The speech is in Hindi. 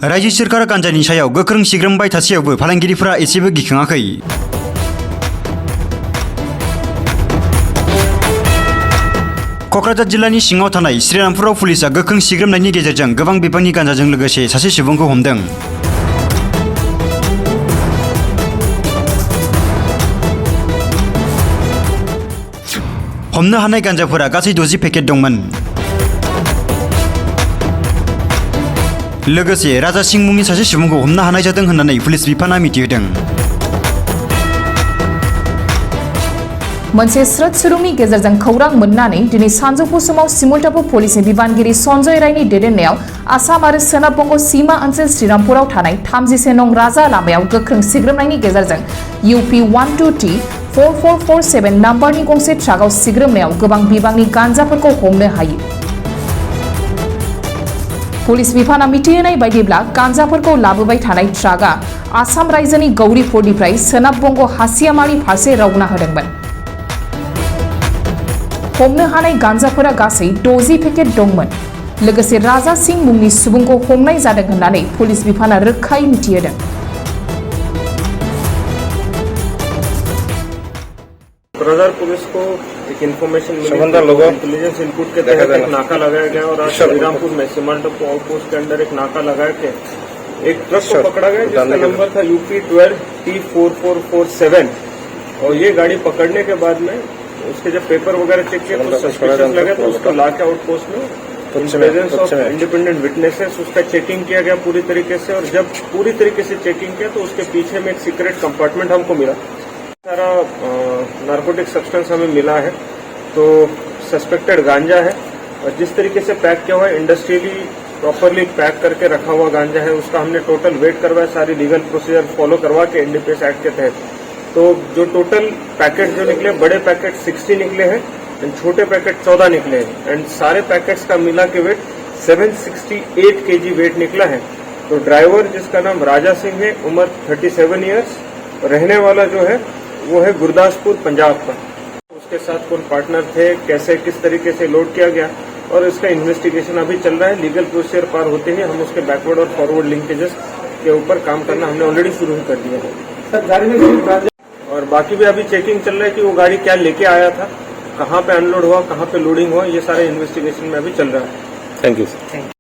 राज्य सरकार गांजानि सायाव गोख्रों सिग्रोमबाय थासेयावबो फालांगिरिफोरा एसेबो गिखाङाखै। कक्राझार जिल्लानि सिङाव थानाय श्रीरामपुराव पुलिसआ गोख्रों सिग्रोमनायनि गेजेरजों गोबां बिबांनि गांजाजों लोगोसे सासे सुबुंखौ हमदों। हमनो हानाय गांजाफोरा गासै 60 पेकेट दंमोन। लोगोसे राजा सिंह मुंनि सासे सुबुंखौ हमनो हानाय जादों होननानै पुलिस बिफाना मिथिहोदों। मोनसे स्रोत सुरुंनि गेजेरजों खौरां मोननानै दिनै सानजौफु समाव सिमुलटापु पुलिसनि बिबानगिरि सन्जय रायनि दैदेननायाव आसाम आरो सोनाब बंग सीमा ओनसोल श्रीरामपुराव थानाय 33 नं राजा लामायाव गोख्रों सिग्रोमनायनि गेजेरजों UP 12T 4447 नाम्बारनि गंसे ट्राकआव सिग्रोमनायाव गोबां बिबांनि गांजाफोरखौ हमनो हायो। पुलिस बिफाना मिथिहोनाय बायदिब्ला गांजाफोरखौ लाबोबाय थानाय ट्राकआ आसाम रायजोनि गौरीपुरनिफ्राय सोनाब बंग हासियामारि फारसे रवाना होदोंमोन। हमनो हानाय गांजाफोरा गासै 60 पेकेट दंमोन। लोगोसे राजा सिंह मुंनि सुबुंखौ हमनाय जादों होननानै पुलिस बिफाना रोखायै मिथिहोदों। कक्राझार पुलिस को एक इन्फॉर्मेशन मिली, इंटेलिजेंस इनपुट के तहत एक नाका लगाया गया और आज श्रीरामपुर में सिमुलटापु आउटपोस्ट के अंदर एक नाका लगा के एक ट्रक को पकड़ा गया जिसका नंबर था UP 12T 4447 और ये गाड़ी पकड़ने के बाद में उसके जब पेपर वगैरह चेक किया तो सस्पिशियस लगे तो उसको लाके आउटपोस्ट में in presence of independent witnesses उसका चेकिंग किया गया पूरी तरीके से। और जब पूरी तरीके से चेकिंग किया तो उसके पीछे में एक सीक्रेट कंपार्टमेंट हमको मिला, सारा नार्कोटिक सब्सटेंस हमें मिला है। तो सस्पेक्टेड गांजा है और जिस तरीके से पैक किया हुआ है इंडस्ट्रियली प्रॉपरली पैक करके रखा हुआ गांजा है, उसका हमने टोटल वेट करवाया, सारी लीगल प्रोसीजर फॉलो करवा के NDPS एक्ट के तहत। तो जो टोटल पैकेट जो निकले, बड़े पैकेट 60 निकले हैं एंड छोटे पैकेट 14 निकले हैं एंड सारे पैकेट्स का मिला के वेट 768 kg वेट निकला है। तो ड्राइवर जिसका नाम राजा सिंह है, उम्र 37 ईयर्स, रहने वाला जो है वो है गुरदासपुर पंजाब का। उसके साथ कौन पार्टनर थे, कैसे किस तरीके से लोड किया गया और इसका इन्वेस्टिगेशन अभी चल रहा है। लीगल प्रोसीजर पार होते ही हम उसके बैकवर्ड और फॉरवर्ड लिंकेजेस के ऊपर काम करना हमने ऑलरेडी शुरू कर दिया है सर। गाड़ी में और बाकी भी अभी चेकिंग चल रहा है कि वो गाड़ी क्या लेके आया था, कहाँ पे अनलोड हुआ, कहाँ पे लोडिंग हुआ, ये सारे इन्वेस्टिगेशन में अभी चल रहा है। Thank you sir.